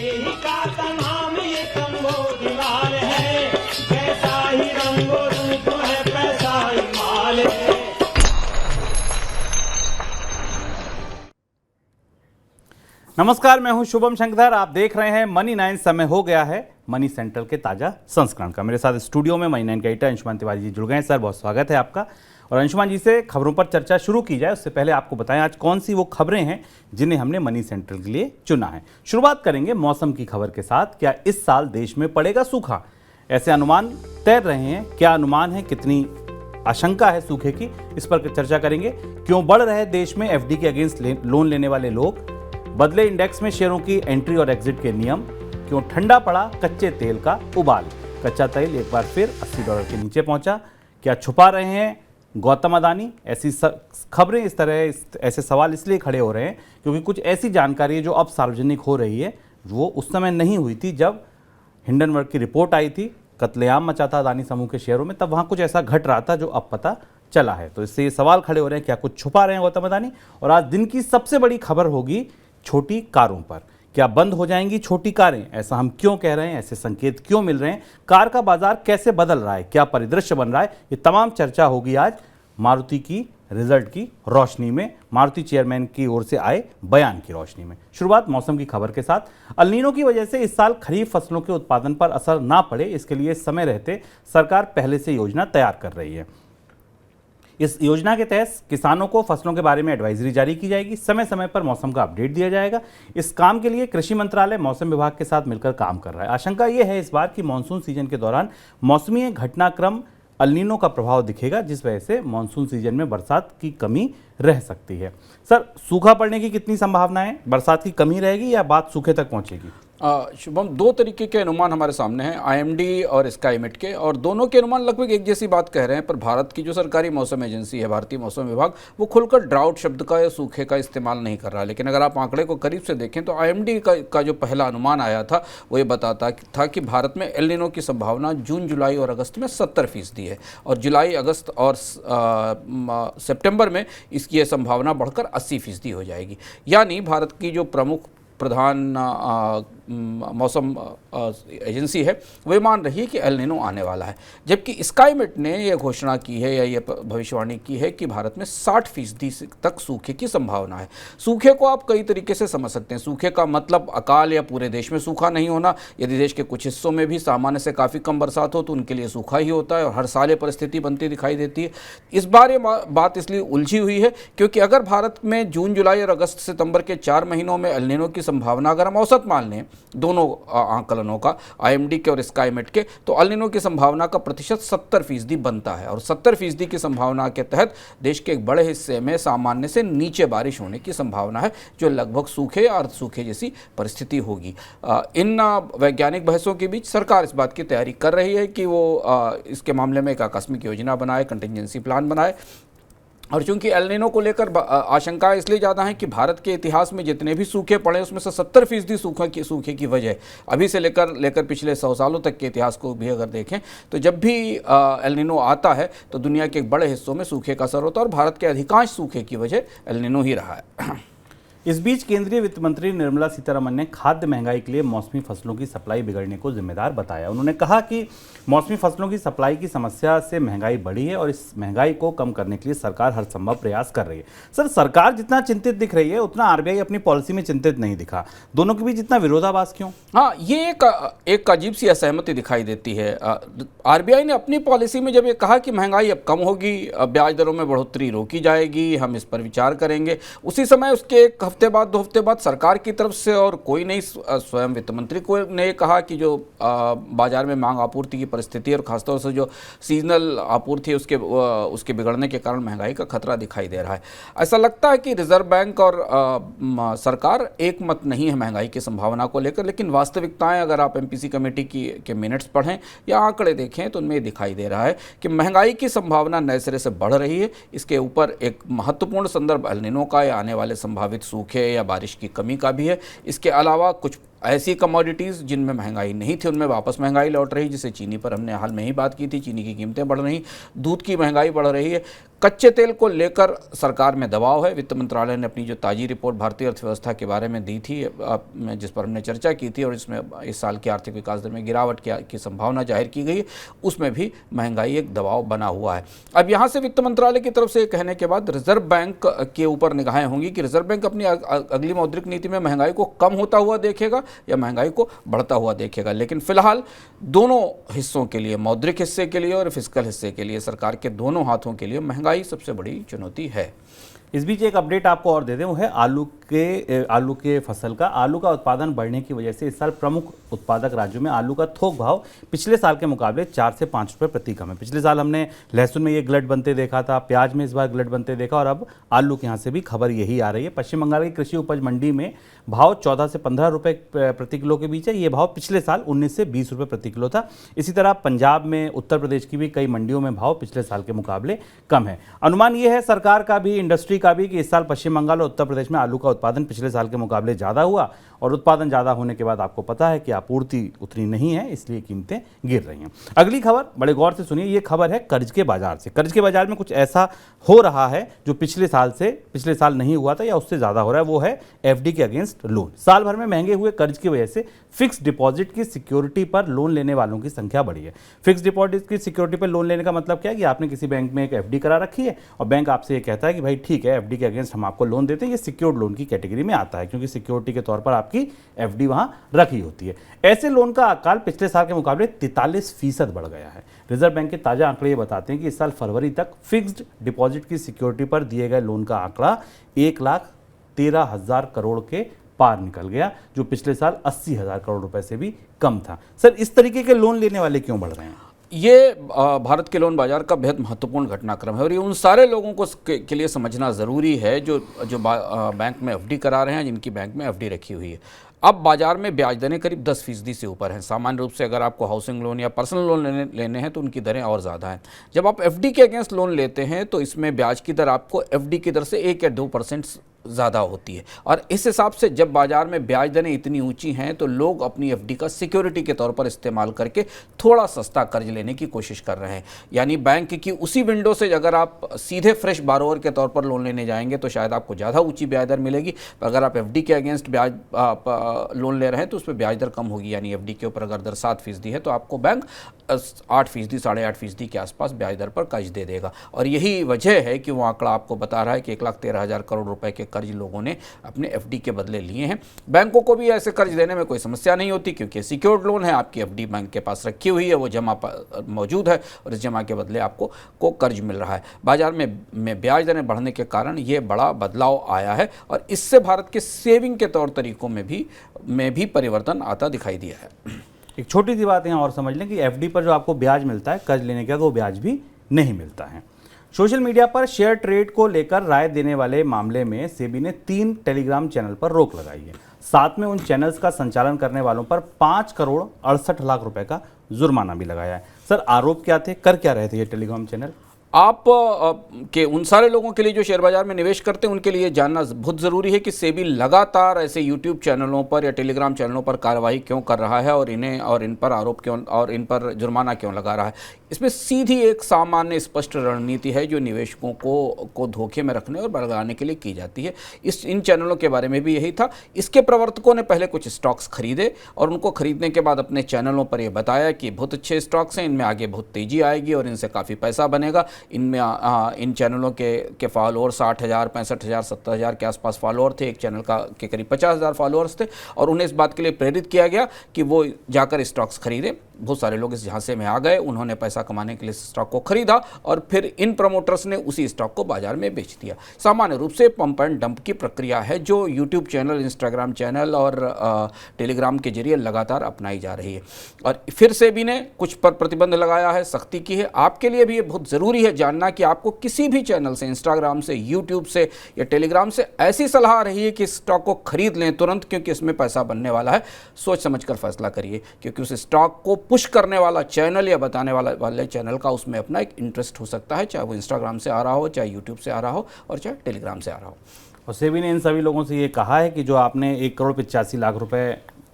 यही का नाम ये तंबो दीवार है, कैसा ही रंगो रूप है पैसा ही माल है। नमस्कार, मैं हूं शुभम शंकर। आप देख रहे हैं मनी 9। समय हो गया है मनी सेंट्रल के ताजा संस्करण का। मेरे साथ स्टूडियो में मनी 9 के एडिटर अंशुमान तिवारी जी जुड़ गए हैं। सर, बहुत स्वागत है आपका। और अंशुमान जी से खबरों पर चर्चा शुरू की जाए उससे पहले आपको बताएं आज कौन सी वो खबरें हैं जिन्हें हमने मनी सेंट्रल के लिए चुना है। शुरुआत करेंगे मौसम की खबर के साथ। क्या इस साल देश में पड़ेगा सूखा? ऐसे अनुमान तैर रहे हैं। क्या अनुमान है? कितनी आशंका है सूखे की? इस पर चर्चा करेंगे। क्यों बढ़ रहे देश में एफडी के अगेंस्ट लोन लेने वाले लोग? बदले इंडेक्स में शेयरों की एंट्री और एग्जिट के नियम? क्यों ठंडा पड़ा कच्चे तेल का उबाल? कच्चा तेल एक बार फिर $80 के नीचे पहुंचा। क्या छुपा रहे हैं गौतम अदानी? ऐसी खबरें, इस तरह ऐसे सवाल इसलिए खड़े हो रहे हैं क्योंकि कुछ ऐसी जानकारी है जो अब सार्वजनिक हो रही है, वो उस समय नहीं हुई थी जब हिंडनबर्ग की रिपोर्ट आई थी, कत्लेआम मचा था अदानी समूह के शेयरों में, तब वहाँ कुछ ऐसा घट रहा था जो अब पता चला है। तो इससे ये सवाल खड़े हो रहे हैं, क्या कुछ छुपा रहे हैं गौतम अदानी? और आज दिन की सबसे बड़ी खबर होगी छोटी कारों पर। क्या बंद हो जाएंगी छोटी कारें? ऐसा हम क्यों कह रहे हैं? ऐसे संकेत क्यों मिल रहे हैं? कार का बाजार कैसे बदल रहा है? क्या परिदृश्य बन रहा है? ये तमाम चर्चा होगी आज मारुति की रिजल्ट की रोशनी में, मारुति चेयरमैन की ओर से आए बयान की रोशनी में। शुरुआत मौसम की खबर के साथ। अल नीनो की वजह से इस साल खरीफ फसलों के उत्पादन पर असर ना पड़े, इसके लिए समय रहते सरकार पहले से योजना तैयार कर रही है। इस योजना के तहत किसानों को फसलों के बारे में एडवाइजरी जारी की जाएगी। समय समय पर मौसम का अपडेट दिया जाएगा। इस काम के लिए कृषि मंत्रालय मौसम विभाग के साथ मिलकर काम कर रहा है। आशंका यह है इस बार कि मानसून सीजन के दौरान मौसमी घटनाक्रम अल नीनो का प्रभाव दिखेगा, जिस वजह से मानसून सीजन में बरसात की कमी रह सकती है। सर, सूखा पड़ने की कितनी संभावना है? बरसात की कमी रहेगी या बात सूखे तक पहुंचेगी? शुभम, दो तरीके के अनुमान हमारे सामने हैं, आईएमडी और स्काईमेट के, और दोनों के अनुमान लगभग एक जैसी बात कह रहे हैं। पर भारत की जो सरकारी मौसम एजेंसी है, भारतीय मौसम विभाग, वो खुलकर ड्राउट शब्द का या सूखे का इस्तेमाल नहीं कर रहा। लेकिन अगर आप आंकड़े को करीब से देखें तो आईएमडी का जो पहला अनुमान आया था वो ये बताता था कि भारत में एल नीनो की संभावना जून, जुलाई और अगस्त में 70% है, और जुलाई, अगस्त और सितंबर में इसकी यह संभावना बढ़कर 80% हो जाएगी। यानी भारत की जो प्रधान मौसम एजेंसी है वो मान रही है कि एल नीनो आने वाला है। जबकि स्काईमेट ने यह घोषणा की है या ये भविष्यवाणी की है कि भारत में 60% तक सूखे की संभावना है। सूखे को आप कई तरीके से समझ सकते हैं। सूखे का मतलब अकाल या पूरे देश में सूखा नहीं होना। यदि देश के कुछ हिस्सों में भी सामान्य से काफ़ी कम बरसात हो तो उनके लिए सूखा ही होता है, और हर साल ये परिस्थिति बनती दिखाई देती है। इस बार ये बात इसलिए उलझी हुई है क्योंकि अगर भारत में जून, जुलाई और अगस्त, सितंबर के 4 महीनों में एल नीनो की संभावना अगर हम औसत मान लें दोनों आंकलनों का, आईएमडी के और स्काईमेट के, तो एल नीनो की संभावना का प्रतिशत 70% बनता है। और 70% की संभावना के तहत देश के एक बड़े हिस्से में सामान्य से नीचे बारिश होने की संभावना है, जो लगभग सूखे और सूखे जैसी परिस्थिति होगी। इन वैज्ञानिक बहसों के बीच सरकार इस बात की तैयारी कर रही है कि वो इसके मामले में एक आकस्मिक योजना बनाए, कंटिजेंसी प्लान बनाए। और चूंकि एल नीनो को लेकर आशंका इसलिए ज़्यादा है कि भारत के इतिहास में जितने भी सूखे पड़े उसमें से 70% सूखे की वजह अभी से लेकर पिछले 100 सालों तक के इतिहास को भी अगर देखें तो जब भी एल नीनो आता है तो दुनिया के एक बड़े हिस्सों में सूखे का असर होता है, और भारत के अधिकांश सूखे की वजह एल नीनो ही रहा है। इस बीच केंद्रीय वित्त मंत्री निर्मला सीतारमण ने खाद्य महंगाई के लिए मौसमी फसलों की सप्लाई बिगड़ने को जिम्मेदार बताया। उन्होंने कहा कि मौसमी फसलों की सप्लाई की समस्या से महंगाई बढ़ी है और इस महंगाई को कम करने के लिए सरकार हर संभव प्रयास कर रही है। सर, सरकार जितना चिंतित दिख रही है उतना आरबीआई अपनी पॉलिसी में चिंतित नहीं दिखा। दोनों के बीच इतना विरोधाभास क्यों? हाँ, ये एक अजीब सी असहमति दिखाई देती है। आरबीआई ने अपनी पॉलिसी में जब ये कहा कि महंगाई अब कम होगी, ब्याज दरों में बढ़ोतरी रोकी जाएगी, हम इस पर विचार करेंगे, उसी समय उसके एक हफ्ते बाद, 2 हफ्ते बाद सरकार की तरफ से और कोई नहीं, स्वयं वित्त मंत्री को ने कहा कि जो बाजार में मांग आपूर्ति की परिस्थिति और खासतौर से जो सीजनल आपूर्ति है उसके बिगड़ने के कारण महंगाई का खतरा दिखाई दे रहा है। ऐसा लगता है कि रिजर्व बैंक और सरकार एक मत नहीं है महंगाई की संभावना को लेकर, लेकिन वास्तविकताएं अगर आप एमपीसी कमेटी के मिनट्स पढ़ें या आंकड़े देखें तो उनमें दिखाई दे रहा है कि महंगाई की संभावना नए सिरे से बढ़ रही है। इसके ऊपर एक महत्वपूर्ण संदर्भ एल नीनो का या आने वाले संभावित सूखे या बारिश की कमी का भी है। इसके अलावा कुछ ऐसी कमोडिटीज़ जिनमें महंगाई नहीं थी उनमें वापस महंगाई लौट रही, जैसे चीनी पर हमने हाल में ही बात की थी, चीनी की कीमतें बढ़ रही, दूध की महंगाई बढ़ रही है। कच्चे तेल को लेकर सरकार में दबाव है। वित्त मंत्रालय ने अपनी जो ताज़ी रिपोर्ट भारतीय अर्थव्यवस्था के बारे में दी थी, जिस पर हमने चर्चा की थी, और इसमें इस साल की आर्थिक विकास दर में गिरावट की संभावना जाहिर की गई है, उसमें भी महंगाई एक दबाव बना हुआ है। अब यहाँ से वित्त मंत्रालय की तरफ से कहने के बाद रिजर्व बैंक के ऊपर निगाहें होंगी कि रिजर्व बैंक अपनी अगली मौद्रिक नीति में महंगाई को कम होता हुआ देखेगा या महंगाई को बढ़ता हुआ देखेगा। लेकिन फिलहाल दोनों हिस्सों के लिए, मौद्रिक हिस्से के लिए और फिस्कल हिस्से के लिए, सरकार के दोनों हाथों के लिए महंगाई सबसे बड़ी चुनौती है। इस बीच एक अपडेट आपको और दे दें, वो है आलू के फसल का। आलू का उत्पादन बढ़ने की वजह से इस साल प्रमुख उत्पादक राज्यों में आलू का थोक भाव पिछले साल के मुकाबले 4 से 5 रुपये प्रति कम है। पिछले साल हमने लहसुन में ये ग्लट बनते देखा था, प्याज में इस बार ग्लट बनते देखा, और अब आलू के यहाँ से भी खबर यही आ रही है। पश्चिम बंगाल की कृषि उपज मंडी में भाव 14 से 15 रुपये प्रति किलो के बीच है। ये भाव पिछले साल 19 से 20 रुपये प्रति किलो था। इसी तरह पंजाब में, उत्तर प्रदेश की भी कई मंडियों में भाव पिछले साल के मुकाबले कम है। अनुमान ये है सरकार का भी, इंडस्ट्री का भी, कि इस साल पश्चिम बंगाल और उत्तर प्रदेश में आलू का उत्पादन पिछले साल के मुकाबले ज़्यादा हुआ, और उत्पादन ज़्यादा होने के बाद आपको पता है कि आपूर्ति उतनी नहीं है, इसलिए कीमतें गिर रही हैं। अगली खबर बड़े गौर से सुनिए, ये खबर है कर्ज के बाजार से। कर्ज के बाजार में कुछ ऐसा हो रहा है जो पिछले साल नहीं हुआ था या उससे ज़्यादा हो रहा है, वो है एफडी के अगेंस्ट लोन। साल भर में महंगे हुए कर्ज की वजह से फिक्स डिपॉजिट की सिक्योरिटी पर लोन लेने वालों की संख्या बढ़ी है। फिक्स डिपॉजिट की सिक्योरिटी पर लोन लेने का मतलब क्या है कि आपने किसी बैंक में एक एफडी करा रखी है और बैंक आपसे ये कहता है कि भाई ठीक है, एफडी के अगेंस्ट हम आपको लोन देते हैं। ये सिक्योर्ड लोन की कैटेगरी में आता है, क्योंकि सिक्योरिटी के तौर पर आपकी एफडी वहां रखी होती है। ऐसे लोन का आकार पिछले साल के मुकाबले 43% बढ़ गया है। रिजर्व बैंक के ताजा आंकड़े ये बताते हैं कि इस साल फरवरी तक फिक्स्ड डिपॉजिट की सिक्योरिटी पर दिए गए लोन का आंकड़ा 1,13,000 करोड़ के पार निकल गया, जो पिछले साल 80,000 करोड़ रुपए से भी कम था। सर, इस तरीके के लोन लेने वाले क्यों बढ़ रहे हैं? ये भारत के लोन बाजार का बेहद महत्वपूर्ण घटनाक्रम है, और ये उन सारे लोगों को के लिए समझना ज़रूरी है जो बैंक में एफडी करा रहे हैं, जिनकी बैंक में एफडी रखी हुई है। अब बाजार में ब्याज दरें करीब 10% से ऊपर हैं। सामान्य रूप से अगर आपको हाउसिंग लोन या पर्सनल लोन लेने हैं तो उनकी दरें और ज़्यादा हैं। जब आप एफडी के अगेंस्ट लोन लेते हैं तो इसमें ब्याज की दर आपको एफडी की दर से 1 या 2% ज़्यादा होती है, और इस हिसाब से जब बाजार में ब्याज दरें इतनी ऊंची हैं तो लोग अपनी एफडी का सिक्योरिटी के तौर पर इस्तेमाल करके थोड़ा सस्ता कर्ज लेने की कोशिश कर रहे हैं। यानी बैंक की उसी विंडो से अगर आप सीधे फ्रेश बारोवर के तौर पर लोन लेने जाएंगे तो शायद आपको ज़्यादा ऊंची ब्याज दर मिलेगी, पर अगर आप एफडी के अगेंस्ट लोन ले रहे हैं तो उस पर ब्याज दर कम होगी। यानी एफडी के ऊपर अगर दर 7% है तो आपको बैंक 8%, 8.5% के आसपास ब्याज दर पर कर्ज दे देगा। और यही वजह है कि वो आंकड़ा आपको बता रहा है कि 1,13,000 करोड़ रुपए के कर्ज लोगों ने अपने एफडी के बदले लिए हैं। बैंकों को भी ऐसे कर्ज देने में कोई समस्या नहीं होती, क्योंकि सिक्योर्ड लोन है, आपकी एफडी बैंक के पास रखी हुई है, वो जमा मौजूद है और इस जमा के बदले आपको कर्ज मिल रहा है। बाजार में ब्याज दरें बढ़ने के कारण ये बड़ा बदलाव आया है, और इससे भारत के सेविंग के तौर तरीकों में भी परिवर्तन आता दिखाई दिया है। एक छोटी सी बात यहाँ और समझ लें कि एफडी पर जो आपको ब्याज मिलता है कर्ज लेने के बाद, वो ब्याज भी नहीं मिलता है। सोशल मीडिया पर शेयर ट्रेड को लेकर राय देने वाले मामले में सेबी ने 3 टेलीग्राम चैनल पर रोक लगाई है। साथ में उन चैनल्स का संचालन करने वालों पर 5 करोड़ 68 लाख रुपए का जुर्माना भी लगाया है। सर, आरोप क्या थे, कर क्या रहे थे ये टेलीग्राम चैनल? आप के उन सारे लोगों के लिए जो शेयर बाजार में निवेश करते हैं उनके लिए जानना बहुत ज़रूरी है कि सेबी लगातार ऐसे यूट्यूब चैनलों पर या टेलीग्राम चैनलों पर कार्रवाई क्यों कर रहा है, और इन पर आरोप क्यों और इन पर जुर्माना क्यों लगा रहा है। इसमें सीधी एक सामान्य स्पष्ट रणनीति है जो निवेशकों को धोखे में रखने और बढ़ाने के लिए की जाती है। इन चैनलों के बारे में भी यही था। इसके प्रवर्तकों ने पहले कुछ स्टॉक्स खरीदे और उनको खरीदने के बाद अपने चैनलों पर यह बताया कि बहुत अच्छे स्टॉक्स हैं, इनमें आगे बहुत तेज़ी आएगी और इनसे काफ़ी पैसा बनेगा। इनमें इन चैनलों के फॉलोअर 60,000, 65,000, 70,000 के आसपास फॉलोअर थे। एक चैनल के करीब 50,000 फॉलोअर्स थे, और उन्हें इस बात के लिए प्रेरित किया गया कि वो जाकर स्टॉक्स खरीदें। बहुत सारे लोग इस झांसे में आ गए, उन्होंने पैसा कमाने के लिए स्टॉक को खरीदा और फिर इन प्रमोटर्स ने उसी स्टॉक को बाजार में बेच दिया। सामान्य रूप से पंप एंड डंप की प्रक्रिया है जो यूट्यूब चैनल, इंस्टाग्राम चैनल और टेलीग्राम के जरिए लगातार अपनाई जा रही है। और फिर सेबी ने कुछ पर प्रतिबंध लगाया है, सख्ती की है। आपके लिए भी ये बहुत ज़रूरी है जानना कि आपको किसी भी चैनल से, इंस्टाग्राम से, यूट्यूब से या टेलीग्राम से ऐसी सलाह आ रही है कि स्टॉक को खरीद लें तुरंत क्योंकि इसमें पैसा बनने वाला है, सोच समझकर फैसला करिए, क्योंकि उस स्टॉक को पुश करने वाला चैनल या बताने वाले चैनल का उसमें अपना एक इंटरेस्ट हो सकता है, चाहे वो इंस्टाग्राम से आ रहा हो, चाहे यूट्यूब से आ रहा हो और चाहे टेलीग्राम से आ रहा हो। और सेबी ने इन सभी लोगों से ये कहा है कि जो आपने 1 करोड़ 85 लाख रुपए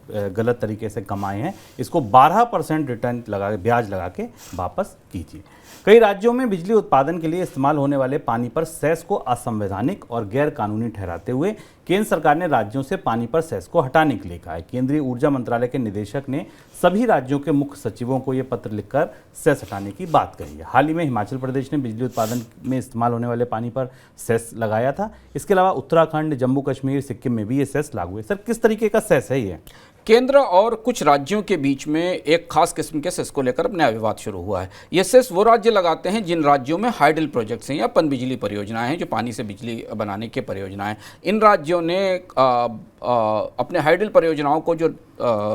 गलत तरीके से कमाए हैं, इसको 12% रिटर्न ब्याज लगा के वापस कीजिए। कई राज्यों में बिजली उत्पादन के लिए इस्तेमाल होने वाले पानी पर सेस को असंवैधानिक और गैर कानूनी ठहराते हुए केंद्र सरकार ने राज्यों से पानी पर सेस को हटाने के लिए कहा है। केंद्रीय ऊर्जा मंत्रालय के निदेशक ने सभी राज्यों के मुख्य सचिवों को यह पत्र लिखकर सेस हटाने की बात कही है। हाल ही में हिमाचल प्रदेश ने बिजली उत्पादन में इस्तेमाल होने वाले पानी पर सेस लगाया था। इसके अलावा उत्तराखंड, जम्मू कश्मीर, सिक्किम में भी ये सेस लागू है। सर, किस तरीके का सेस है ये? केंद्र और कुछ राज्यों के बीच में एक खास किस्म के सेस को लेकर नया विवाद शुरू हुआ है। ये सेस वो राज्य लगाते हैं जिन राज्यों में हाइडल प्रोजेक्ट्स हैं या पनबिजली परियोजनाएं हैं, जो पानी से बिजली बनाने के परियोजनाएं। इन राज्यों ने अपने हाइडल परियोजनाओं को, जो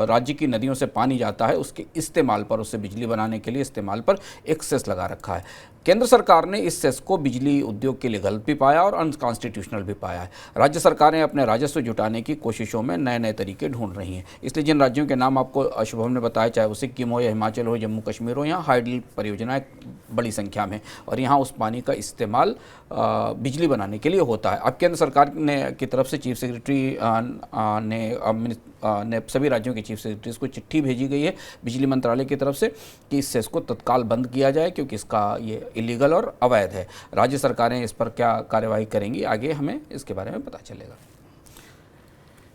राज्य की नदियों से पानी जाता है उसके इस्तेमाल पर, उससे बिजली बनाने के लिए इस्तेमाल पर एक सेस लगा रखा है। केंद्र सरकार ने इस सेस को बिजली उद्योग के लिए गलत भी पाया और अनकॉन्स्टिट्यूशनल भी पाया है। राज्य सरकारें अपने राजस्व जुटाने की कोशिशों में नए नए तरीके ढूंढ रही हैं। इसलिए जिन राज्यों के नाम आपको शुभम ने बताया, चाहे वो सिक्किम हो या हिमाचल हो, जम्मू कश्मीर हो, यहाँ हाइडल परियोजनाएं बड़ी संख्या में, और यहाँ उस पानी का इस्तेमाल बिजली बनाने के लिए होता है। अब केंद्र सरकार ने की तरफ से चीफ सेक्रेटरी ने सभी राज्यों के चीफ सेक्रेटरीज को चिट्ठी भेजी गई है बिजली मंत्रालय की तरफ से कि इस सेस को तत्काल बंद किया जाए, क्योंकि इसका ये इलीगल और अवैध है। राज्य सरकारें इस पर क्या कार्यवाही करेंगी, आगे हमें इसके बारे में पता चलेगा।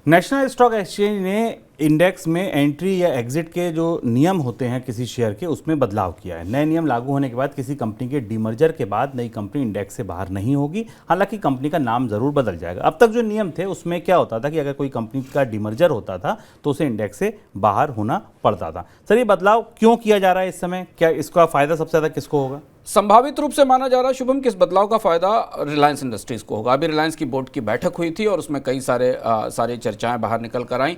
नेशनल स्टॉक एक्सचेंज ने इंडेक्स में एंट्री या एग्जिट के जो नियम होते हैं किसी शेयर के, उसमें बदलाव किया है। नए नियम लागू होने के बाद किसी कंपनी के डीमर्जर के बाद नई कंपनी इंडेक्स से बाहर नहीं होगी। हालांकि कंपनी का नाम जरूर बदल जाएगा। अब तक जो नियम थे उसमें क्या होता था कि अगर कोई कंपनी का डीमर्जर होता था तो उसे इंडेक्स से बाहर होना पड़ता था। सर, ये बदलाव क्यों किया जा रहा है इस समय? क्या इसका फायदा सबसे ज़्यादा किसको होगा? संभावित रूप से माना जा रहा है शुभम कि इस बदलाव का फायदा रिलायंस इंडस्ट्रीज को होगा। अभी रिलायंस की बोर्ड की बैठक हुई थी और उसमें कई सारी चर्चाएं बाहर निकल कर आई।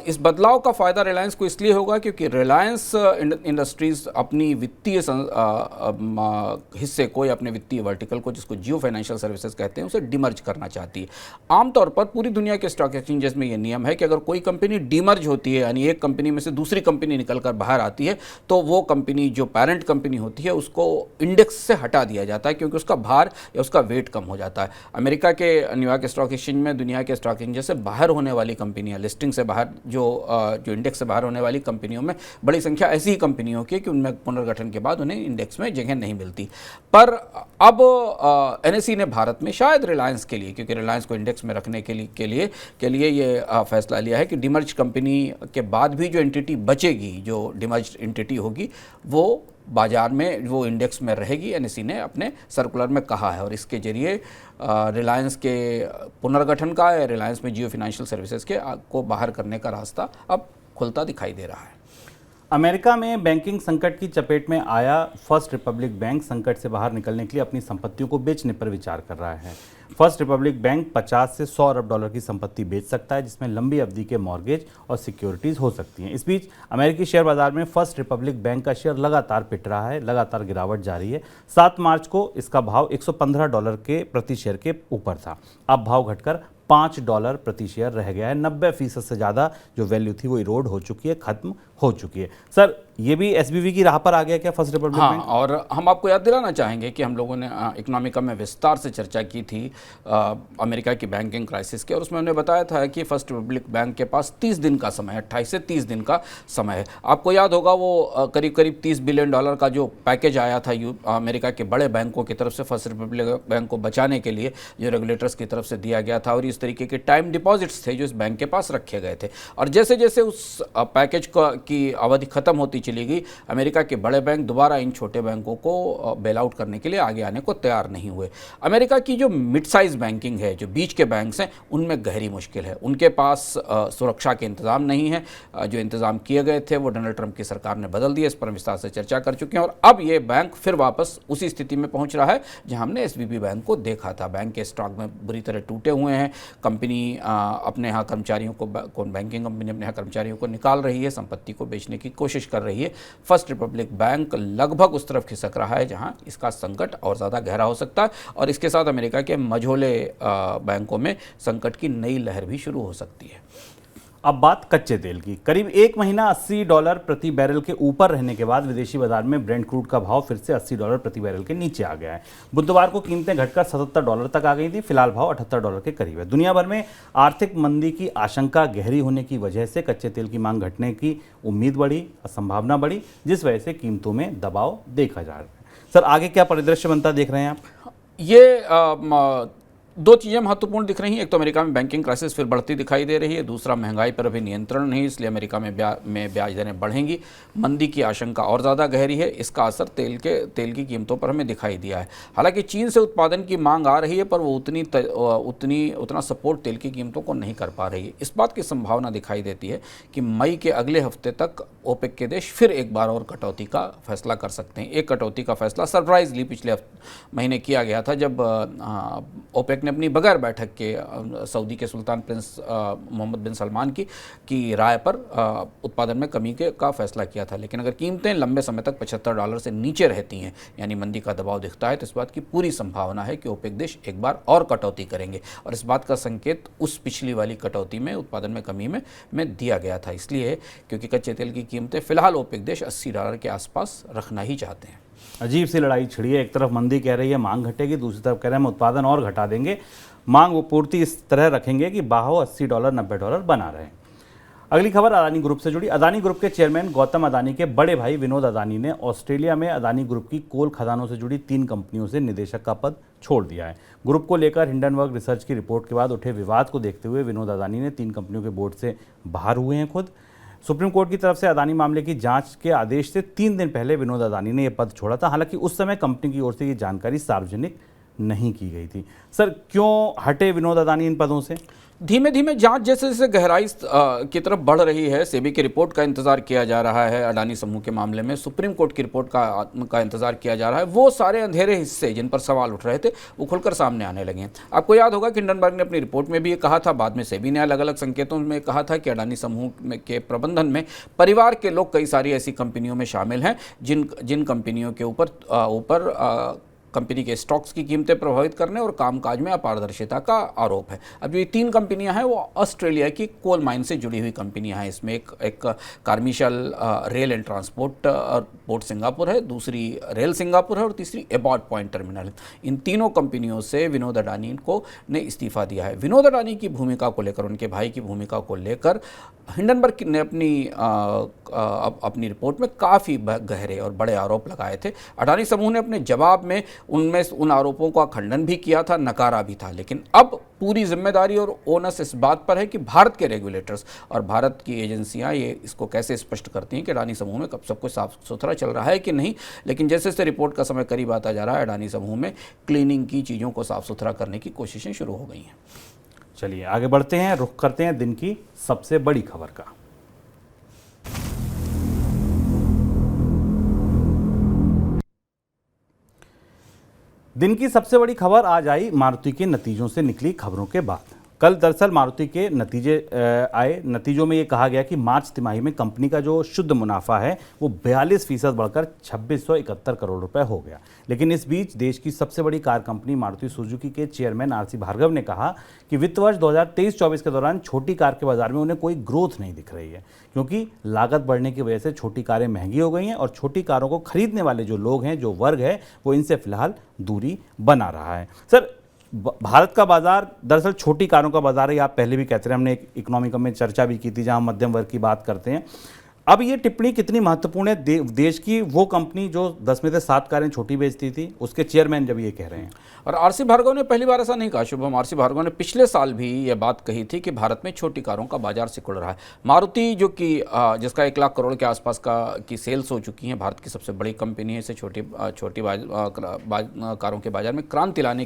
इस बदलाव का फायदा रिलायंस को इसलिए होगा क्योंकि रिलायंस इंडस्ट्रीज अपनी वित्तीय हिस्से को या अपने वित्तीय वर्टिकल को, जिसको जियो फाइनेंशियल सर्विसेज कहते हैं, उसे डिमर्ज करना चाहती है। आमतौर पर पूरी दुनिया के स्टॉक एक्सचेंजेस में यह नियम है कि अगर कोई कंपनी डिमर्ज होती है, यानी एक कंपनी में से दूसरी कंपनी निकलकर बाहर आती है, तो वो कंपनी जो पेरेंट कंपनी होती है उसको इंडेक्स से हटा दिया जाता है, क्योंकि उसका भार या उसका वेट कम हो जाता है। अमेरिका के न्यूयॉर्क स्टॉक एक्सचेंज में दुनिया के स्टॉक एक्सचेंज से बाहर होने वाली कंपनियां, लिस्टिंग से बाहर, जो इंडेक्स से बाहर होने वाली कंपनियों में बड़ी संख्या ऐसी ही कंपनियों की कि उनमें पुनर्गठन के बाद उन्हें इंडेक्स में जगह नहीं मिलती। पर अब एनएसई ने भारत में शायद रिलायंस के लिए, क्योंकि रिलायंस को इंडेक्स में रखने के लिए ये फैसला लिया है कि डिमर्ज कंपनी के बाद भी जो एंटिटी बचेगी, जो डिमर्ज एंटिटी होगी, वो बाजार में, वो इंडेक्स में रहेगी। एनएसई ने अपने सर्कुलर में कहा है और इसके जरिए रिलायंस के पुनर्गठन का या रिलायंस में जियो फाइनेंशियल सर्विसेज को बाहर करने का रास्ता अब खुलता दिखाई दे रहा है। अमेरिका में बैंकिंग संकट की चपेट में आया फर्स्ट रिपब्लिक बैंक संकट से बाहर निकलने के लिए अपनी संपत्तियों को बेचने पर विचार कर रहा है। फर्स्ट रिपब्लिक बैंक 50 से 100 अरब डॉलर की संपत्ति बेच सकता है, जिसमें लंबी अवधि के मॉर्गेज और सिक्योरिटीज हो सकती हैं। इस बीच अमेरिकी शेयर बाजार में फर्स्ट रिपब्लिक बैंक का शेयर लगातार पिट रहा है, लगातार गिरावट जारी है। 7 मार्च को इसका भाव 115 डॉलर के प्रति शेयर के ऊपर था। अब भाव घटकर $5 प्रति शेयर रह गया है। 90% से ज़्यादा जो वैल्यू थी वो इरोड हो चुकी है, खत्म हो चुकी है। सर, ये भी एसबीवी की राह पर आ गया क्या फर्स्ट रिपब्लिक बैंक? और हम आपको याद दिलाना चाहेंगे कि हम लोगों ने इकोनॉमिका में विस्तार से चर्चा की थी अमेरिका की बैंकिंग क्राइसिस के, और उसमें हमने बताया था कि फर्स्ट रिपब्लिक बैंक के पास 30 दिन का समय है, 28 से 30 दिन का समय है। आपको याद होगा वो करीब करीब $30 बिलियन का जो पैकेज आया था अमेरिका के बड़े बैंकों की तरफ से फर्स्ट रिपब्लिक बैंक को बचाने के लिए, जो रेगुलेटर्स की तरफ से दिया गया था, और इस तरीके के टाइम डिपॉजिट्स थे जो इस बैंक के पास रखे गए थे। और जैसे जैसे उस पैकेज की अवधि खत्म होती चली गई, अमेरिका के बड़े बैंक दोबारा इन छोटे बैंकों को बेल आउट करने के लिए आगे आने को तैयार नहीं हुए। अमेरिका की जो मिड साइज बैंकिंग है, जो बीच के बैंक्स हैं, उनमें गहरी मुश्किल है। उनके पास सुरक्षा के इंतजाम नहीं है। जो इंतजाम किए गए थे वो डोनाल्ड ट्रंप की सरकार ने बदल दिए, इस पर विस्तार से चर्चा कर चुके हैं। और अब ये बैंक फिर वापस उसी स्थिति में पहुंच रहा है जहां हमने एसवीबी बैंक को देखा था। बैंक के स्टॉक में बुरी तरह टूटे हुए हैं। कंपनी अपने यहाँ कर्मचारियों को, बैंकिंग कंपनी अपने यहाँ कर्मचारियों को निकाल रही है, संपत्ति को बेचने की कोशिश कर रही है। फर्स्ट रिपब्लिक बैंक लगभग उस तरफ खिसक रहा है जहां इसका संकट और ज़्यादा गहरा हो सकता है, और इसके साथ अमेरिका के मझोले बैंकों में संकट की नई लहर भी शुरू हो सकती है। अब बात कच्चे तेल की। करीब एक महीना $80 प्रति बैरल के ऊपर रहने के बाद विदेशी बाजार में ब्रेंट क्रूड का भाव फिर से $80 प्रति बैरल के नीचे आ गया है। बुधवार को कीमतें घटकर $77 तक आ गई थी। फिलहाल भाव $78 के करीब है। दुनिया भर में आर्थिक मंदी की आशंका गहरी होने की वजह से कच्चे तेल की मांग घटने की उम्मीद बढ़ी, संभावना बढ़ी, जिस वजह से कीमतों में दबाव देखा जा रहा है। सर, आगे क्या परिदृश्य बनता देख रहे हैं आप? ये दो चीज़ें महत्वपूर्ण दिख रही हैं। एक तो अमेरिका में बैंकिंग क्राइसिस फिर बढ़ती दिखाई दे रही है। दूसरा, महंगाई पर अभी नियंत्रण नहीं, इसलिए अमेरिका में ब्याज दरें बढ़ेंगी। मंदी की आशंका और ज़्यादा गहरी है। इसका असर तेल की कीमतों पर हमें दिखाई दिया है। हालांकि चीन से उत्पादन की मांग आ रही है, पर वो उतना सपोर्ट तेल की कीमतों को नहीं कर पा रही है। इस बात की संभावना दिखाई देती है कि मई के अगले हफ्ते तक ओपेक के देश फिर एक बार और कटौती का फैसला कर सकते हैं। एक कटौती का फैसला सरप्राइजली पिछले महीने किया गया था, जब ओपेक ने अपनी बगैर बैठक के सऊदी के सुल्तान प्रिंस मोहम्मद बिन सलमान की राय पर उत्पादन में कमी का फैसला किया था। लेकिन अगर कीमतें लंबे समय तक $75 से नीचे रहती हैं, यानी मंदी का दबाव दिखता है, तो इस बात की पूरी संभावना है कि ओपेक देश एक बार और कटौती करेंगे। और इस बात का संकेत उस पिछली वाली कटौती में, उत्पादन में कमी में दिया गया था। इसलिए क्योंकि कच्चे तेल की कीमतें फिलहाल ओपेक देश $80 के आसपास रखना ही चाहते हैं। अजीब सी लड़ाई छिड़ी है। एक तरफ मंदी कह रही है मांग घटेगी, दूसरी तरफ कह रहे हैं हम उत्पादन और घटा देंगे, मांग वो पूर्ति इस तरह रखेंगे कि भाव $80 $90 बना रहे। अगली खबर अदानी ग्रुप से जुड़ी। अदानी ग्रुप के चेयरमैन गौतम अदानी के बड़े भाई विनोद अदानी ने ऑस्ट्रेलिया में अदानी ग्रुप की कोल खदानों से जुड़ी 3 कंपनियों से निदेशक का पद छोड़ दिया है। ग्रुप को लेकर हिंडनबर्ग रिसर्च की रिपोर्ट के बाद उठे विवाद को देखते हुए विनोद अदानी ने 3 कंपनियों के बोर्ड से बाहर हुए हैं। खुद सुप्रीम कोर्ट की तरफ से अदानी मामले की जांच के आदेश से 3 दिन पहले विनोद अदानी ने यह पद छोड़ा था। हालांकि उस समय कंपनी की ओर से ये जानकारी सार्वजनिक नहीं की गई थी। सर, क्यों हटे विनोद अदानी इन पदों से? धीमे धीमे जांच जैसे जैसे गहराई की तरफ बढ़ रही है। सेबी की रिपोर्ट का इंतजार किया जा रहा है अडानी समूह के मामले में, सुप्रीम कोर्ट की रिपोर्ट का इंतजार किया जा रहा है। वो सारे अंधेरे हिस्से जिन पर सवाल उठ रहे थे वो खुलकर सामने आने लगे हैं। आपको याद होगा कि हिंडनबर्ग ने अपनी रिपोर्ट में भी ये कहा था, बाद में सेबी ने अलग अलग संकेतों में कहा था कि अडानी समूह के प्रबंधन में परिवार के लोग कई सारी ऐसी कंपनियों में शामिल हैं जिन कंपनियों के ऊपर कंपनी के स्टॉक्स की कीमतें प्रभावित करने और कामकाज में अपारदर्शिता का आरोप है। अब ये 3 कंपनियां हैं वो ऑस्ट्रेलिया की कोल माइन से जुड़ी हुई कंपनियां हैं। इसमें एक commercial rail and transport port Singapore है, दूसरी रेल सिंगापुर है और तीसरी एबॉर्ट पॉइंट टर्मिनल है। इन तीनों कंपनियों से विनोद अडानी ने इस्तीफा दिया है। विनोद अडानी की भूमिका को लेकर, उनके भाई की भूमिका को लेकर हिंडनबर्ग ने अपनी रिपोर्ट में काफ़ी गहरे और बड़े आरोप लगाए थे। अडानी समूह ने अपने जवाब में उन आरोपों का खंडन भी किया था, नकारा भी था। लेकिन अब पूरी जिम्मेदारी और ओनस इस बात पर है कि भारत के रेगुलेटर्स और भारत की एजेंसियां ये इसको कैसे स्पष्ट करती हैं कि अडानी समूह में कब सब कुछ साफ सुथरा चल रहा है कि नहीं। लेकिन जैसे जैसे रिपोर्ट का समय करीब आता जा रहा है, अडानी समूह में क्लीनिंग की चीज़ों को साफ सुथरा करने की कोशिशें शुरू हो गई हैं। चलिए आगे बढ़ते हैं, रुख करते हैं दिन की सबसे बड़ी खबर का। दिन की सबसे बड़ी खबर आज आई मारुति के नतीजों से निकली खबरों के बाद। कल दरअसल मारुति के नतीजे आए। नतीजों में ये कहा गया कि मार्च तिमाही में कंपनी का जो शुद्ध मुनाफा है वो 42% बढ़कर 2671 करोड़ रुपए हो गया। लेकिन इस बीच देश की सबसे बड़ी कार कंपनी मारुति सुजुकी के चेयरमैन आरसी भार्गव ने कहा कि वित्त वर्ष 2023-24 के दौरान छोटी कार के बाजार में उन्हें कोई ग्रोथ नहीं दिख रही है, क्योंकि लागत बढ़ने की वजह से छोटी कारें महंगी हो गई हैं और छोटी कारों को खरीदने वाले जो लोग हैं, जो वर्ग है, वो इनसे फिलहाल दूरी बना रहा है। सर, भारत का बाजार दरअसल छोटी कारों का बाजार है, आप पहले भी कहते रहे, हमने एक इकोनॉमिक में चर्चा भी की थी जहां मध्यम वर्ग की बात करते हैं। अब ये टिप्पणी कितनी महत्वपूर्ण है? देश की वो कंपनी जो 10 में से 7 कारें छोटी बेचती थी, उसके चेयरमैन जब ये कह रहे हैं। और आरसी भार्गव ने पहली बार ऐसा नहीं कहा शुभम। आरसी भार्गव ने पिछले साल भी ये बात कही थी कि भारत में छोटी कारों का बाजार सिकुड़ रहा है। मारुति जो कि जिसका 1 लाख करोड़ के आसपास की सेल्स हो चुकी हैं, भारत की सबसे बड़ी कंपनी है, इसे छोटी कारों के बाजार में क्रांति लाने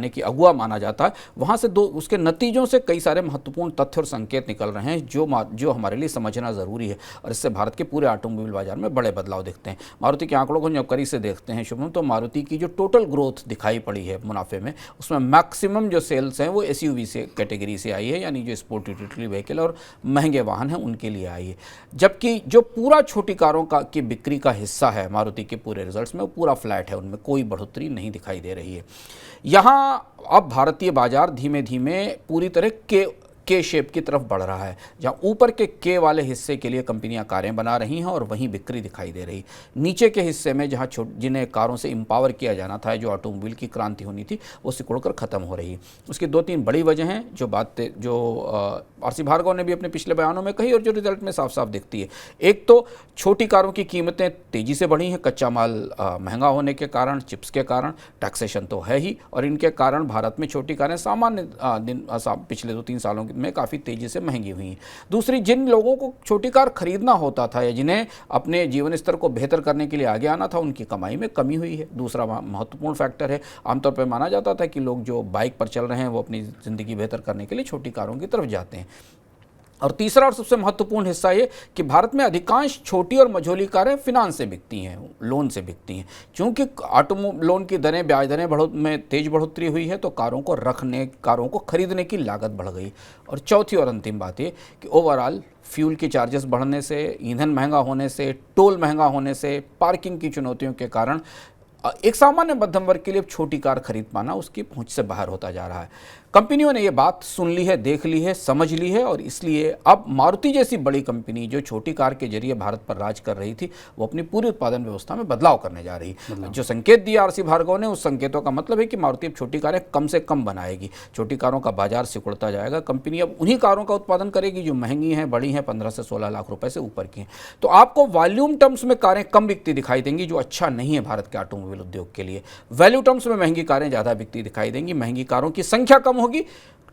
की अगुआ माना जाता है। वहाँ से उसके नतीजों से कई सारे महत्वपूर्ण तथ्य और संकेत निकल रहे हैं जो हमारे लिए समझना ज़रूरी है, और इससे भारत के पूरे ऑटोमोबाइल बाजार में बड़े बदलाव दिखते हैं। मारुति के आंकड़ों को जब करीब से देखते हैं शुभम, तो मारुति की जो टोटल ग्रोथ दिखाई पड़ी है मुनाफे में, उसमें मैक्सिमम जो सेल्स हैं वो एसयूवी से कैटेगरी से आई है, यानी जो स्पोर्ट यूटिलिटी व्हीकल और महंगे वाहन हैं उनके लिए आई है। जबकि जो पूरा छोटी कारों की बिक्री का हिस्सा है मारुति के पूरे रिजल्ट्स में, वो पूरा फ्लैट है, उनमें कोई बढ़ोतरी नहीं दिखाई दे रही है। यहाँ अब भारतीय बाजार धीमे धीमे पूरी तरह के शेप की तरफ बढ़ रहा है, जहां ऊपर के के वाले हिस्से के लिए कंपनियां कारें बना रही हैं और वहीं बिक्री दिखाई दे रही। नीचे के हिस्से में जहां जिन्हें कारों से एम्पावर किया जाना था, जो ऑटोमोबाइल की क्रांति होनी थी, वो सिकुड़कर खत्म हो रही है। उसकी 2-3 बड़ी वजह हैं जो आरसी भार्गव ने भी अपने पिछले बयानों में कही और जो रिजल्ट में साफ साफ दिखती है। एक तो छोटी कारों की कीमतें तेजी से बढ़ी हैं, कच्चा माल महंगा होने के कारण, चिप्स के कारण, टैक्सेशन तो है ही, और इनके कारण भारत में छोटी कारें सामान्य पिछले 2-3 सालों में काफ़ी तेज़ी से महंगी हुई हैं। दूसरी, जिन लोगों को छोटी कार खरीदना होता था या जिन्हें अपने जीवन स्तर को बेहतर करने के लिए आगे आना था, उनकी कमाई में कमी हुई है। दूसरा महत्वपूर्ण फैक्टर है, आमतौर पर माना जाता था कि लोग जो बाइक पर चल रहे हैं वो अपनी ज़िंदगी बेहतर करने के लिए छोटी कारों की तरफ जाते हैं। और तीसरा और सबसे महत्वपूर्ण हिस्सा ये कि भारत में अधिकांश छोटी और मझोली कारें फिनांस से बिकती हैं, लोन से बिकती हैं। क्योंकि लोन की दरें, ब्याज दरें में तेज बढ़ोतरी हुई है, तो कारों को खरीदने की लागत बढ़ गई। और चौथी और अंतिम बात ये कि ओवरऑल फ्यूल के चार्जेस बढ़ने से, ईंधन महंगा होने से, टोल महंगा होने से, पार्किंग की चुनौतियों के कारण एक सामान्य मध्यम वर्ग के लिए छोटी कार खरीद पाना उसकी पहुंच से बाहर होता जा रहा है। कंपनियों ने ये बात सुन ली है, देख ली है, समझ ली है, और इसलिए अब मारुति जैसी बड़ी कंपनी जो छोटी कार के जरिए भारत पर राज कर रही थी, वो अपनी पूरी उत्पादन व्यवस्था में बदलाव करने जा रही है। जो संकेत दिया आरसी भार्गव ने, उस संकेतों का मतलब है कि मारुति अब छोटी कारें कम से कम बनाएगी, छोटी कारों का बाजार सिकुड़ता जाएगा, कंपनी अब उन्हीं कारों का उत्पादन करेगी जो महंगी हैं, बड़ी हैं, 15 से 16 लाख रुपए से ऊपर की हैं। तो आपको वॉल्यूम टर्म्स में कारें कम बिकती दिखाई देंगी, जो अच्छा नहीं है भारत के ऑटोमोबाइल उद्योग के लिए। वैल्यू टर्म्स में महंगी कारें ज़्यादा बिकती दिखाई देंगी, महंगी कारों की संख्या कम होगी,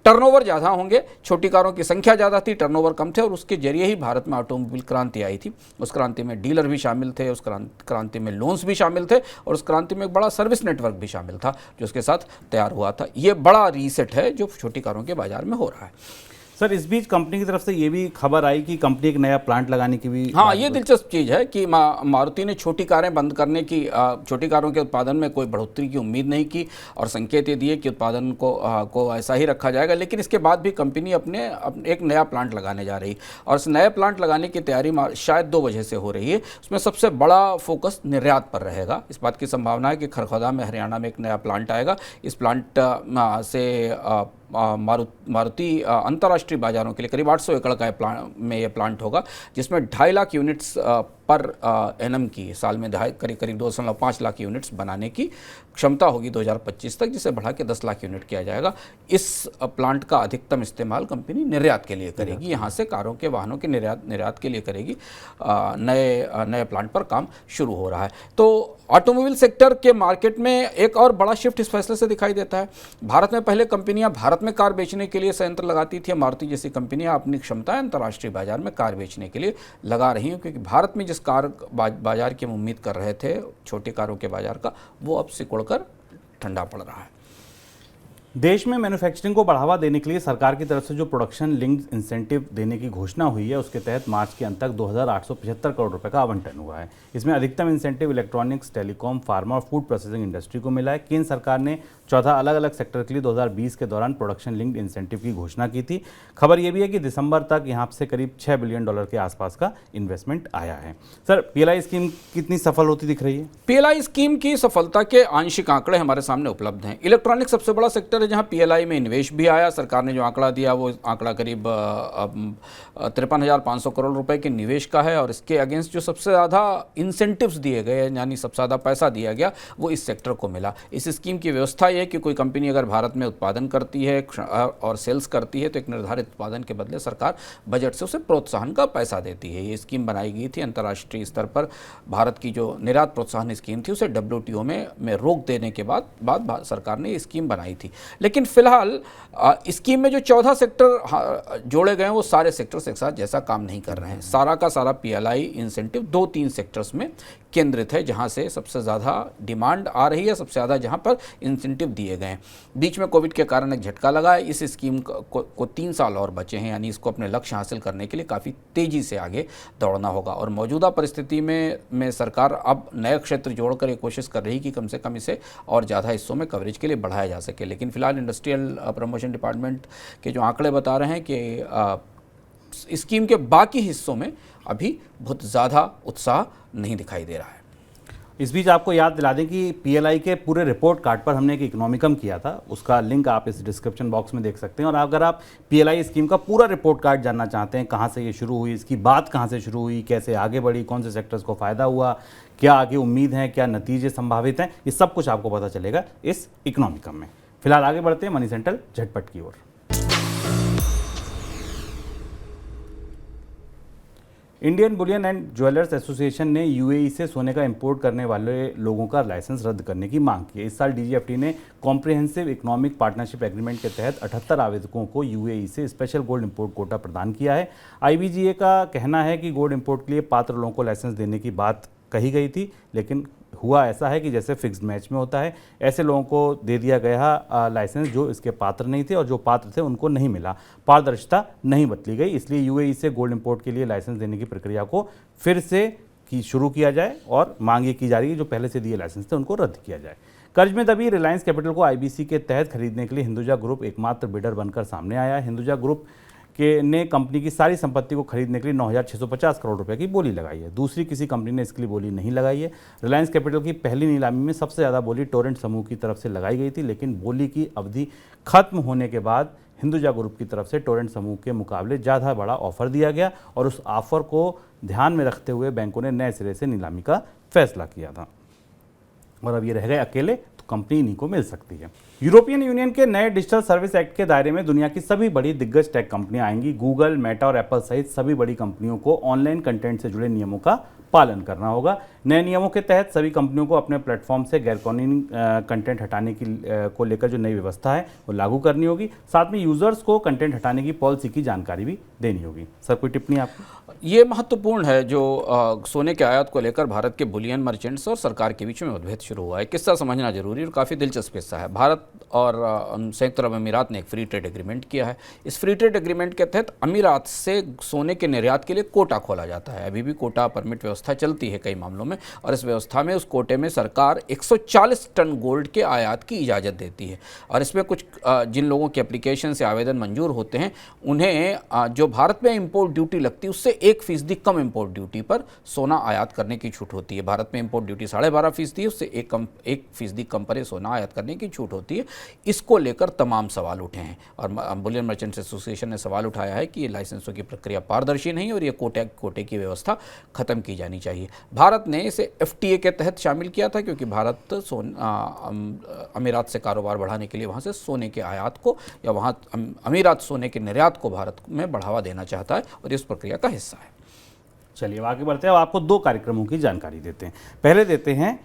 टर्नओवर ज़्यादा होंगे। छोटी कारों की संख्या ज़्यादा थी, टर्नओवर कम थे, और उसके जरिए ही भारत में ऑटोमोबाइल क्रांति आई थी। उस क्रांति में डीलर भी शामिल थे, उस क्रांति में लोन्स भी शामिल थे, और उस क्रांति में एक बड़ा सर्विस नेटवर्क भी शामिल था जो उसके साथ तैयार हुआ था। ये बड़ा रीसेट है जो छोटी कारों के बाजार में हो रहा है। सर, इस बीच कंपनी की तरफ से ये भी खबर आई कि कंपनी एक नया प्लांट लगाने की भी, हाँ, ये दिलचस्प चीज़ है कि मारुति ने छोटी कारें बंद करने की, छोटी कारों के उत्पादन में कोई बढ़ोतरी की उम्मीद नहीं की, और संकेत ये दिए कि उत्पादन को ऐसा ही रखा जाएगा। लेकिन इसके बाद भी कंपनी अपने एक नया प्लांट लगाने जा रही, और इस नए प्लांट लगाने की तैयारी शायद 2 वजह से हो रही है। उसमें सबसे बड़ा फोकस निर्यात पर रहेगा। इस बात की संभावना है कि खरखौदा में, हरियाणा में एक नया प्लांट आएगा। इस प्लांट से मारुति अंतर्राष्ट्रीय बाजारों के लिए करीब 800 एकड़ का में ये प्लांट होगा, जिसमें 2.5 लाख यूनिट्स पर एनम की, साल में करीब 2.5 लाख यूनिट्स बनाने की क्षमता होगी 2025 तक, जिसे बढ़ा के 10 लाख यूनिट किया जाएगा। इस प्लांट का अधिकतम इस्तेमाल कंपनी निर्यात के लिए करेगी, यहाँ से कारों के, वाहनों के निर्यात के लिए करेगी। नए प्लांट पर काम शुरू हो रहा है। तो ऑटोमोबाइल सेक्टर के मार्केट में एक और बड़ा शिफ्ट इस फैसले से दिखाई देता है। भारत में पहले कंपनियां भारत में कार बेचने के लिए संयंत्र लगाती थी, मारुति जैसी कंपनियां अपनी क्षमताएं अंतर्राष्ट्रीय बाजार में कार बेचने के लिए लगा रही हैं, क्योंकि भारत में जिस कार बाजार की हम उम्मीद कर रहे थे, छोटी कारों के बाजार का, वो अब सिकुड़कर ठंडा पड़ रहा है। देश में मैन्युफैक्चरिंग को बढ़ावा देने के लिए सरकार की तरफ से जो प्रोडक्शन लिंक्ड इंसेंटिव देने की घोषणा हुई है, उसके तहत मार्च के अंत तक 2,875 करोड़ रुपए का आवंटन हुआ है। इसमें अधिकतम इंसेंटिव इलेक्ट्रॉनिक्स, टेलीकॉम, फार्मा और फूड प्रोसेसिंग इंडस्ट्री को मिला है। केंद्र सरकार ने 14 अलग अलग सेक्टर के लिए 2020 के दौरान प्रोडक्शन लिंक्ड इंसेंटिव की घोषणा की थी। खबर यह भी है कि दिसंबर तक यहाँ से करीब $6 बिलियन के आसपास का इन्वेस्टमेंट आया है। सर, पीएलआई स्कीम कितनी सफल होती दिख रही है? पीएलआई स्कीम की सफलता के आंशिक आंकड़े हमारे सामने उपलब्ध हैं। इलेक्ट्रॉनिक सबसे बड़ा सेक्टर है जहां पीएलआई में निवेश भी आया। सरकार ने जो आंकड़ा दिया वो आंकड़ा करीब 53,500 करोड़ रुपए के निवेश का है, और इसके अगेंस्ट जो सबसे ज़्यादा इंसेंटिव्स दिए गए, यानी सबसे ज़्यादा पैसा दिया गया, वो इस सेक्टर को मिला। इस स्कीम की व्यवस्था ये है कि कोई कंपनी अगर भारत में उत्पादन करती है और सेल्स करती है, तो एक निर्धारित उत्पादन के बदले सरकार बजट से उसे प्रोत्साहन का पैसा देती है। ये स्कीम बनाई गई थी अंतर्राष्ट्रीय स्तर पर। भारत की जो निर्यात प्रोत्साहन स्कीम थी, उसे WTO में रोक देने के बाद सरकार ने ये स्कीम बनाई थी। लेकिन फिलहाल स्कीम में जो 14 सेक्टर जोड़े गए हैं, वो सारे सेक्टर्स एक साथ जैसा काम नहीं कर रहे हैं। सारा का सारा पीएलआई इंसेंटिव 2-3 सेक्टर्स में केंद्रित है, जहां से सबसे ज़्यादा डिमांड आ रही है, सबसे ज़्यादा जहां पर इंसेंटिव दिए गए हैं। बीच में कोविड के कारण एक झटका लगा है। इस स्कीम को 3 साल और बचे हैं, यानी इसको अपने लक्ष्य हासिल करने के लिए काफ़ी तेज़ी से आगे दौड़ना होगा। और मौजूदा परिस्थिति में सरकार अब नए क्षेत्र जोड़कर एक कोशिश कर रही है कि कम से कम इसे और ज़्यादा हिस्सों में कवरेज के लिए बढ़ाया जा सके। लेकिन फिलहाल इंडस्ट्रियल प्रमोशन डिपार्टमेंट के जो आंकड़े बता रहे हैं कि स्कीम के बाकी हिस्सों में अभी बहुत ज़्यादा उत्साह नहीं दिखाई दे रहा है। इस बीच आपको याद दिला दें कि पीएलआई के पूरे रिपोर्ट कार्ड पर हमने एक इकोनॉमिकम किया था, उसका लिंक आप इस डिस्क्रिप्शन बॉक्स में देख सकते हैं। और अगर आप पीएलआई स्कीम का पूरा रिपोर्ट कार्ड जानना चाहते हैं, कहाँ से ये शुरू हुई, इसकी बात कहाँ से शुरू हुई, कैसे आगे बढ़ी, कौन से सेक्टर्स को फ़ायदा हुआ, क्या आगे उम्मीद है, क्या नतीजे संभावित हैं, ये सब कुछ आपको पता चलेगा इस इकोनॉमिकम में। फिलहाल आगे बढ़ते हैं मनी सेंट्रल झटपट की ओर। Indian bullion and jewellers association ने यूएई से सोने का इंपोर्ट करने वाले लोगों का लाइसेंस रद्द करने की मांग की है। इस साल डीजीएफटी ने कॉम्प्रिहेंसिव इकोनॉमिक पार्टनरशिप एग्रीमेंट के तहत 78 आवेदकों को यूएई से स्पेशल गोल्ड इंपोर्ट कोटा प्रदान किया है। आईबीजीए का कहना है कि गोल्ड इंपोर्ट के लिए पात्र लोगों को लाइसेंस देने की बात कही गई थी, लेकिन हुआ ऐसा है कि जैसे फिक्स्ड मैच में होता है, ऐसे लोगों को दे दिया गया लाइसेंस जो इसके पात्र नहीं थे, और जो पात्र थे उनको नहीं मिला। पारदर्शिता नहीं बतली गई, इसलिए यूएई से गोल्ड इंपोर्ट के लिए लाइसेंस देने की प्रक्रिया को फिर से शुरू किया जाए और मांग ये की जा रही है जो पहले से दिए लाइसेंस थे उनको रद्द किया जाए। कर्ज में दबी रिलायंस कैपिटल को आईबीसी के तहत खरीदने के लिए हिंदुजा ग्रुप एकमात्र बिडर बनकर सामने आया। हिंदुजा ग्रुप ने कंपनी की सारी संपत्ति को खरीदने के लिए 9,650 करोड़ रुपए की बोली लगाई है। दूसरी किसी कंपनी ने इसके लिए बोली नहीं लगाई है। रिलायंस कैपिटल की पहली नीलामी में सबसे ज़्यादा बोली टोरेंट समूह की तरफ से लगाई गई थी, लेकिन बोली की अवधि खत्म होने के बाद हिंदुजा ग्रुप की तरफ से टोरेंट समूह के मुकाबले ज़्यादा बड़ा ऑफर दिया गया और उस ऑफर को ध्यान में रखते हुए बैंकों ने नए सिरे से नीलामी का फैसला किया था और अब ये रह गए अकेले, तो कंपनी इन्हीं को मिल सकती है। यूरोपियन यूनियन के नए डिजिटल सर्विस एक्ट के दायरे में दुनिया की सभी बड़ी दिग्गज टेक कंपनियां आएंगी। गूगल, मेटा और एप्पल सहित सभी बड़ी कंपनियों को ऑनलाइन कंटेंट से जुड़े नियमों का पालन करना होगा। नए नियमों के तहत सभी कंपनियों को अपने प्लेटफॉर्म से गैरकानूनी कंटेंट हटाने को लेकर जो नई व्यवस्था है वो लागू करनी होगी। साथ में यूजर्स को कंटेंट हटाने की पॉलिसी की जानकारी भी देनी होगी। सर, कोई टिप्पणी आपकी? ये महत्वपूर्ण है जो सोने के आयात को लेकर भारत के बुलियन मर्चेंट्स और सरकार के बीच में मतभेद शुरू हुआ है। किस्सा समझना जरूरी और काफ़ी दिलचस्प किस्सा है। भारत और संयुक्त अरब अमीरात ने एक फ्री ट्रेड एग्रीमेंट किया है। इस फ्री ट्रेड एग्रीमेंट के तहत अमीरात से सोने के निर्यात के लिए कोटा खोला जाता है। अभी भी कोटा परमिट व्यवस्था चलती है कई मामलों में, और इस व्यवस्था में उस कोटे में सरकार 140 टन गोल्ड के आयात की इजाज़त देती है। और इसमें कुछ जिन लोगों के एप्लीकेशन से आवेदन मंजूर होते हैं उन्हें जो भारत में इंपोर्ट ड्यूटी लगती है उससे 1% कम इंपोर्ट ड्यूटी पर सोना आयात करने की छूट होती है। भारत में इंपोर्ट ड्यूटी 12.5% है, उससे 1% कम पर सोना आयात करने की छूट होती है। इसको लेकर तमाम सवाल उठे हैं और बुलियन मर्चेंट्स एसोसिएशन ने सवाल उठाया है कि ये लाइसेंसों की प्रक्रिया पारदर्शी नहीं और ये कोटे की व्यवस्था खत्म की जानी चाहिए। भारत ने इसे एफटीए के तहत शामिल किया था क्योंकि भारत अमीरात से कारोबार बढ़ाने के लिए वहाँ से सोने के आयात को या वहाँ अमीरात सोने के निर्यात को भारत में बढ़ावा देना चाहता है और इस प्रक्रिया का हिस्सा है। चलिए आगे बढ़ते हैं। अब आपको 2 कार्यक्रमों की जानकारी देते हैं। पहले देते हैं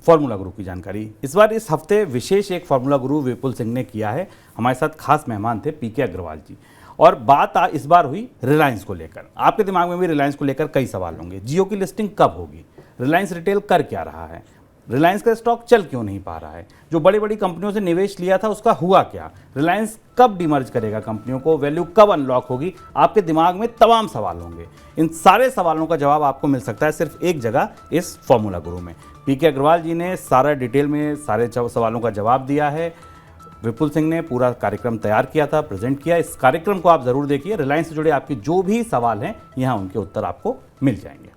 फार्मूला गुरु की जानकारी। इस बार इस हफ्ते विशेष एक फार्मूला गुरु विपुल सिंह ने किया है। हमारे साथ खास मेहमान थे पीके अग्रवाल जी, और बात इस बार हुई रिलायंस को लेकर। आपके दिमाग में भी रिलायंस को लेकर कई सवाल होंगे। जियो की लिस्टिंग कब होगी, रिलायंस रिटेल कर क्या रहा है, रिलायंस का स्टॉक चल क्यों नहीं पा रहा है, जो बड़ी बड़ी कंपनियों से निवेश लिया था उसका हुआ क्या, रिलायंस कब डिमर्ज करेगा कंपनियों को, वैल्यू कब अनलॉक होगी। आपके दिमाग में तमाम सवाल होंगे। इन सारे सवालों का जवाब आपको मिल सकता है सिर्फ एक जगह, इस फार्मूला गुरु में। पीके अग्रवाल जी ने सारा डिटेल में सारे सवालों का जवाब दिया है। विपुल सिंह ने पूरा कार्यक्रम तैयार किया था, प्रेजेंट किया। इस कार्यक्रम को आप जरूर देखिए। रिलायंस से जुड़े आपके जो भी सवाल हैं यहाँ उनके उत्तर आपको मिल जाएंगे।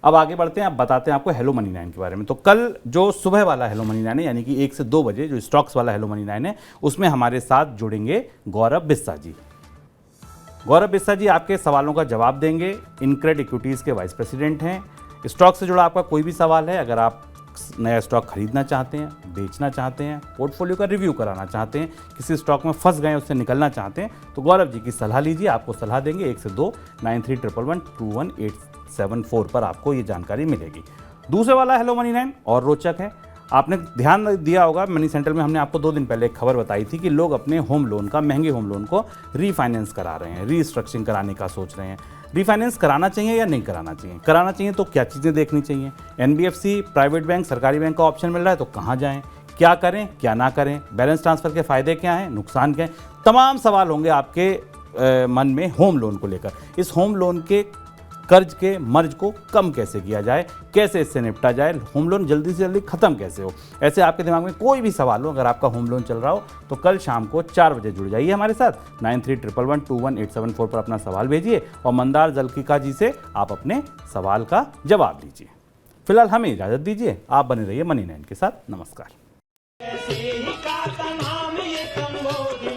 अब आगे बढ़ते हैं। अब बताते हैं आपको हेलो मनी 9 के बारे में। तो कल जो सुबह वाला हेलो मनी 9 है, यानी कि 1 से 2 बजे जो स्टॉक्स वाला हेलो मनी 9 है, उसमें हमारे साथ जुड़ेंगे गौरव बिस्सा जी। गौरव बिस्सा जी आपके सवालों का जवाब देंगे। इनक्रेड इक्विटीज़ के वाइस प्रेसिडेंट हैं। स्टॉक से जुड़ा आपका कोई भी सवाल है, अगर आप नया स्टॉक खरीदना चाहते हैं, बेचना चाहते हैं, पोर्टफोलियो का रिव्यू कराना चाहते हैं, किसी स्टॉक में फंस गए उससे निकलना चाहते हैं, तो गौरव जी की सलाह लीजिए। आपको सलाह देंगे। 1 से 2 9311211874 पर आपको ये जानकारी मिलेगी। दूसरे वाला हेलो मनी 9 और रोचक है। आपने ध्यान दिया होगा, मनी सेंट्रल में हमने आपको 2 दिन पहले एक खबर बताई थी कि लोग अपने होम लोन का, महंगे होम लोन को रीफाइनेंस करा रहे हैं, रीस्ट्रक्चरिंग कराने का सोच रहे हैं। रीफाइनेंस कराना चाहिए या नहीं कराना चाहिए? कराना चाहिए तो क्या चीज़ें देखनी चाहिए? एनबीएफसी, प्राइवेट बैंक, सरकारी बैंक का ऑप्शन मिल रहा है तो कहाँ जाएं, क्या करें क्या ना करें, बैलेंस ट्रांसफ़र के फ़ायदे क्या हैं, नुकसान क्या हैं, तमाम सवाल होंगे आपके मन में होम लोन को लेकर। इस होम लोन के कर्ज के मर्ज को कम कैसे किया जाए, कैसे इससे निपटा जाए, होम लोन जल्दी से जल्दी ख़त्म कैसे हो, ऐसे आपके दिमाग में कोई भी सवाल हो, अगर आपका होम लोन चल रहा हो तो कल शाम को 4 बजे जुड़ जाइए हमारे साथ। 9311211874 पर अपना सवाल भेजिए और मंदार जलकिका जी से आप अपने सवाल का जवाब लीजिए। फिलहाल हमें इजाजत दीजिए, आप बने रहिए मनी 9 के साथ। नमस्कार। ऐसे ही का नाम ये कम्बोडिया